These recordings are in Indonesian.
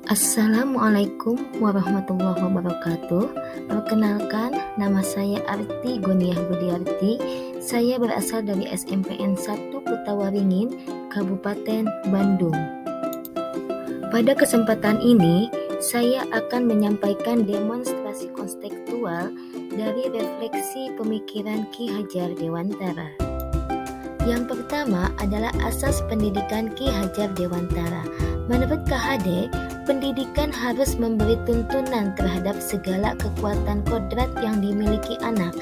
Assalamualaikum warahmatullahi wabarakatuh. Perkenalkan, nama saya Arti Goniah Budiarti. Saya berasal dari SMPN 1 Kutawaringin, Kabupaten Bandung. Pada kesempatan ini, saya akan menyampaikan demonstrasi konseptual dari refleksi pemikiran Ki Hajar Dewantara. Yang pertama adalah asas pendidikan Ki Hajar Dewantara. Menurut KHD, pendidikan harus memberi tuntunan terhadap segala kekuatan kodrat yang dimiliki anak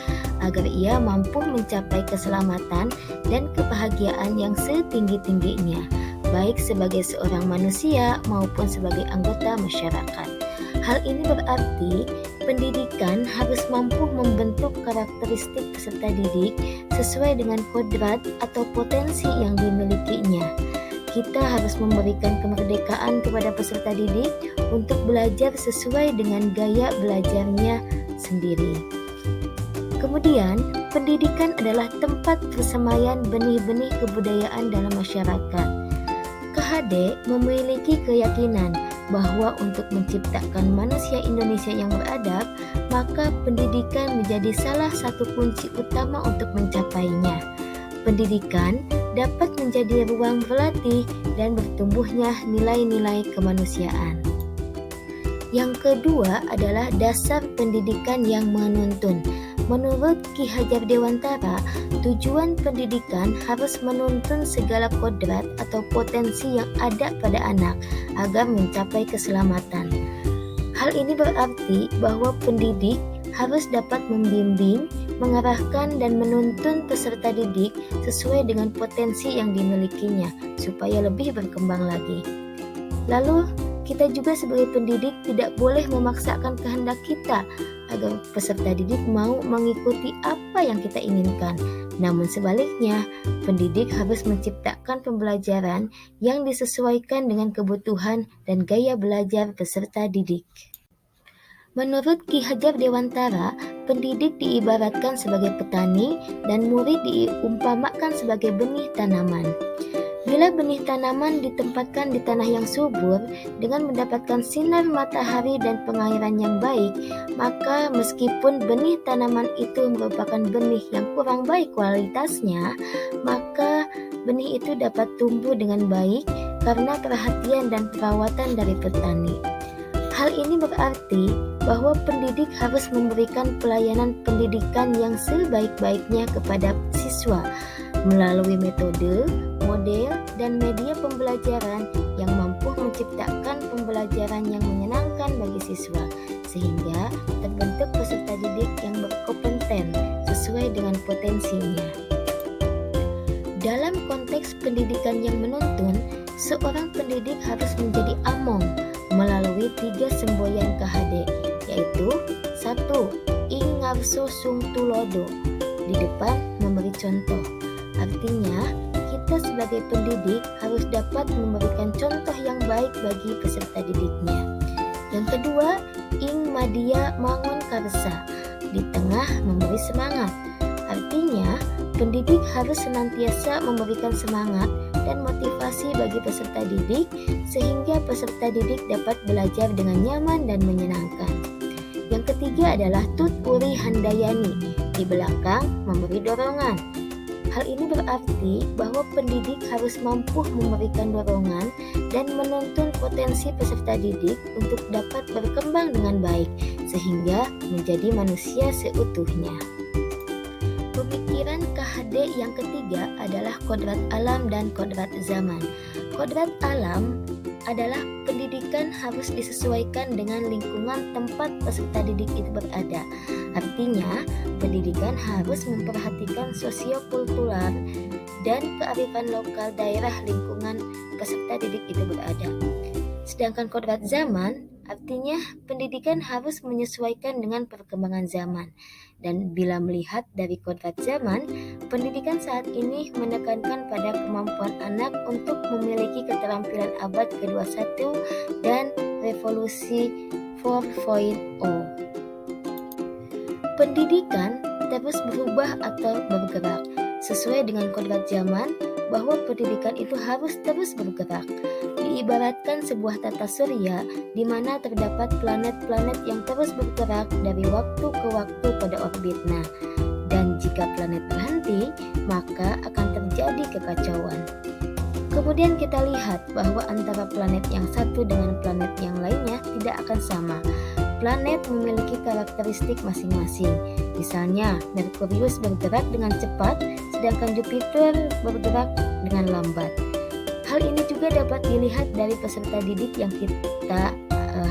agar ia mampu mencapai keselamatan dan kebahagiaan yang setinggi-tingginya, baik sebagai seorang manusia maupun sebagai anggota masyarakat. Hal ini berarti pendidikan harus mampu membentuk karakteristik peserta didik sesuai dengan kodrat atau potensi yang dimilikinya. Kita harus memberikan kemerdekaan kepada peserta didik untuk belajar sesuai dengan gaya belajarnya sendiri. Kemudian, pendidikan adalah tempat persemaian benih-benih kebudayaan dalam masyarakat. KHD memiliki keyakinan bahwa untuk menciptakan manusia Indonesia yang beradab, maka pendidikan menjadi salah satu kunci utama untuk mencapainya. Pendidikan dapat menjadi ruang berlatih dan bertumbuhnya nilai-nilai kemanusiaan. Yang kedua adalah dasar pendidikan yang menuntun. Menurut Ki Hajar Dewantara, tujuan pendidikan harus menuntun segala kodrat atau potensi yang ada pada anak agar mencapai keselamatan. Hal ini berarti bahwa pendidik harus dapat membimbing, mengarahkan dan menuntun peserta didik sesuai dengan potensi yang dimilikinya supaya lebih berkembang lagi. Lalu, kita juga sebagai pendidik tidak boleh memaksakan kehendak kita agar peserta didik mau mengikuti apa yang kita inginkan. Namun sebaliknya, pendidik harus menciptakan pembelajaran yang disesuaikan dengan kebutuhan dan gaya belajar peserta didik. Menurut Ki Hajar Dewantara, pendidik diibaratkan sebagai petani dan murid diumpamakan sebagai benih tanaman. Bila benih tanaman ditempatkan di tanah yang subur dengan mendapatkan sinar matahari dan pengairan yang baik, maka meskipun benih tanaman itu merupakan benih yang kurang baik kualitasnya, maka benih itu dapat tumbuh dengan baik karena perhatian dan perawatan dari petani. Hal ini berarti bahwa pendidik harus memberikan pelayanan pendidikan yang sebaik-baiknya kepada siswa melalui metode, model, dan media pembelajaran yang mampu menciptakan pembelajaran yang menyenangkan bagi siswa, sehingga terbentuk peserta didik yang berkompeten sesuai dengan potensinya. Dalam konteks pendidikan yang menuntun, seorang pendidik harus menjadi among melalui 3 semboyan KHD, yaitu 1. Ing ngarso sung tulodo, di depan memberi contoh. Artinya, kita sebagai pendidik harus dapat memberikan contoh yang baik bagi peserta didiknya. Yang kedua, ing madia mangun karsa, di tengah memberi semangat. Artinya, pendidik harus senantiasa memberikan semangat dan motivasi bagi peserta didik sehingga peserta didik dapat belajar dengan nyaman dan menyenangkan. Yang ketiga adalah tut uri handayani, di belakang memberi dorongan. Hal ini berarti bahwa pendidik harus mampu memberikan dorongan dan menuntun potensi peserta didik untuk dapat berkembang dengan baik sehingga menjadi manusia seutuhnya. Pemikiran KHD yang ketiga adalah kodrat alam dan kodrat zaman. Kodrat alam adalah pendidikan harus disesuaikan dengan lingkungan tempat peserta didik itu berada. Artinya, pendidikan harus memperhatikan sosiokultural dan kearifan lokal daerah lingkungan peserta didik itu berada. Sedangkan kodrat zaman artinya pendidikan harus menyesuaikan dengan perkembangan zaman. Dan bila melihat dari kodrat zaman, pendidikan saat ini menekankan pada kemampuan anak untuk memiliki keterampilan abad ke-21 dan revolusi 4.0. Pendidikan terus berubah atau bergerak sesuai dengan kodrat zaman bahwa pendidikan itu harus terus bergerak. diibaratkan sebuah tata surya di mana terdapat planet-planet yang terus bergerak dari waktu ke waktu pada orbitnya. Dan jika planet berhenti, maka akan terjadi kekacauan. Kemudian kita lihat bahwa antara planet yang satu dengan planet yang lainnya tidak akan sama. Planet memiliki karakteristik masing-masing. Misalnya, Merkurius bergerak dengan cepat, sedangkan Jupiter bergerak dengan lambat. Hal ini juga dapat dilihat dari peserta didik yang kita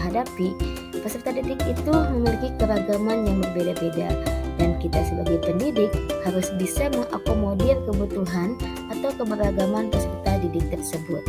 hadapi. Peserta didik itu memiliki keragaman yang berbeda-beda, dan kita sebagai pendidik harus bisa mengakomodir kebutuhan atau keberagaman peserta didik tersebut.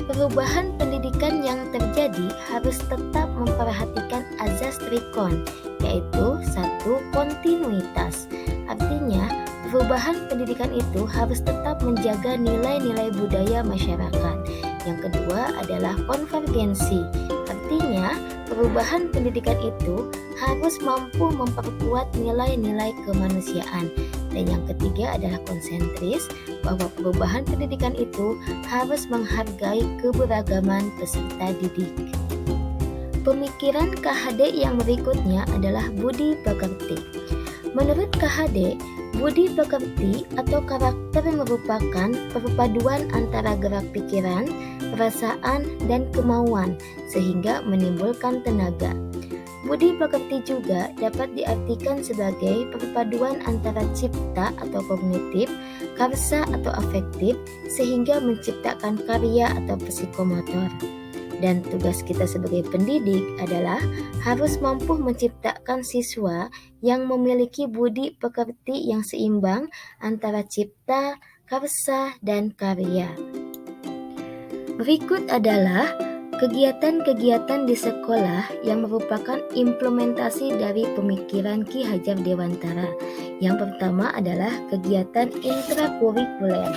Perubahan pendidikan yang terjadi harus tetap memperhatikan azas trikon, yaitu 1. Kontinuitas. Artinya, perubahan pendidikan itu harus tetap menjaga nilai-nilai budaya masyarakat. Yang kedua adalah konvergensi. Artinya, perubahan pendidikan itu harus mampu memperkuat nilai-nilai kemanusiaan. Dan yang ketiga adalah konsentris, bahwa perubahan pendidikan itu harus menghargai keberagaman peserta didik. Pemikiran KHD yang berikutnya adalah budi pekerti. Menurut KHD, budi pekerti atau karakter merupakan perpaduan antara gerak pikiran, perasaan, dan kemauan sehingga menimbulkan tenaga. Budi pekerti juga dapat diartikan sebagai perpaduan antara cipta atau kognitif, karsa atau afektif sehingga menciptakan karya atau psikomotor. Dan tugas kita sebagai pendidik adalah harus mampu menciptakan siswa yang memiliki budi pekerti yang seimbang antara cipta, karsa, dan karya. Berikut adalah kegiatan-kegiatan di sekolah yang merupakan implementasi dari pemikiran Ki Hajar Dewantara. Yang pertama adalah kegiatan intrakurikuler.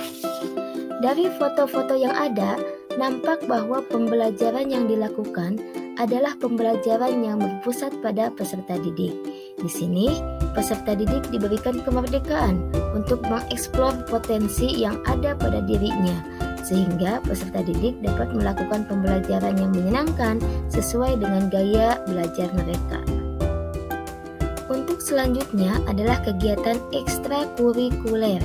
Dari foto-foto yang ada, nampak bahwa pembelajaran yang dilakukan adalah pembelajaran yang berpusat pada peserta didik. Di sini, peserta didik diberikan kemerdekaan untuk mengeksplor potensi yang ada pada dirinya, sehingga peserta didik dapat melakukan pembelajaran yang menyenangkan sesuai dengan gaya belajar mereka. Untuk selanjutnya adalah kegiatan ekstrakurikuler.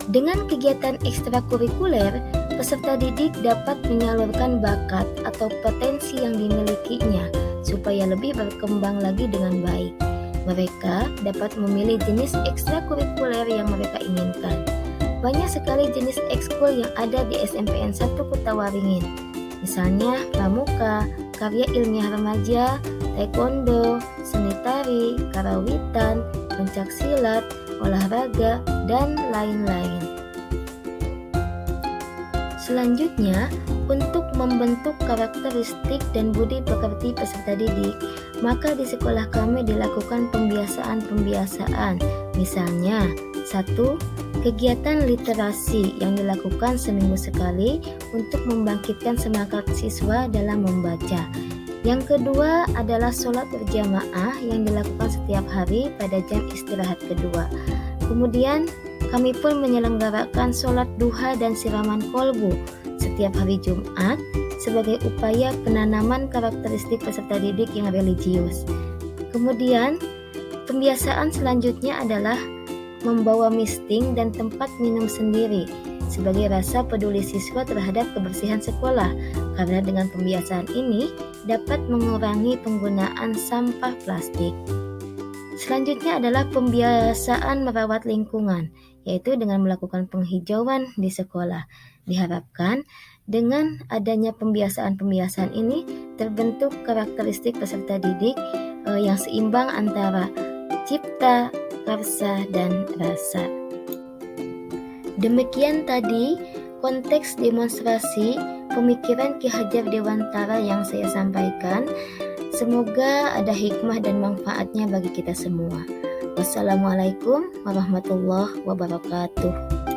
Dengan kegiatan ekstrakurikuler, peserta didik dapat menyalurkan bakat atau potensi yang dimilikinya supaya lebih berkembang lagi dengan baik. Mereka dapat memilih jenis ekstrakurikuler yang mereka inginkan. Banyak sekali jenis ekskul yang ada di SMPN 1 Kutawaringin. Misalnya pramuka, karya ilmiah remaja, taekwondo, seni tari, karawitan, pencaksilat, olahraga, dan lain-lain. Selanjutnya, untuk membentuk karakteristik dan budi pekerti peserta didik, maka di sekolah kami dilakukan pembiasaan-pembiasaan. Misalnya, 1. Kegiatan literasi yang dilakukan seminggu sekali untuk membangkitkan semangat siswa dalam membaca. Yang kedua adalah sholat berjamaah yang dilakukan setiap hari pada jam istirahat kedua. Kemudian kami pun menyelenggarakan sholat duha dan siraman kolbu setiap hari Jumat sebagai upaya penanaman karakteristik peserta didik yang religius. Kemudian pembiasaan selanjutnya adalah membawa misting dan tempat minum sendiri sebagai rasa peduli siswa terhadap kebersihan sekolah, karena dengan pembiasaan ini dapat mengurangi penggunaan sampah plastik. Selanjutnya adalah pembiasaan merawat lingkungan, yaitu dengan melakukan penghijauan di sekolah. Diharapkan dengan adanya pembiasaan-pembiasaan ini terbentuk karakteristik peserta didik yang seimbang antara cipta, karsa, dan rasa. Demikian tadi konteks demonstrasi pemikiran Ki Hajar Dewantara yang saya sampaikan. Semoga ada hikmah dan manfaatnya bagi kita semua. Wassalamualaikum warahmatullahi wabarakatuh.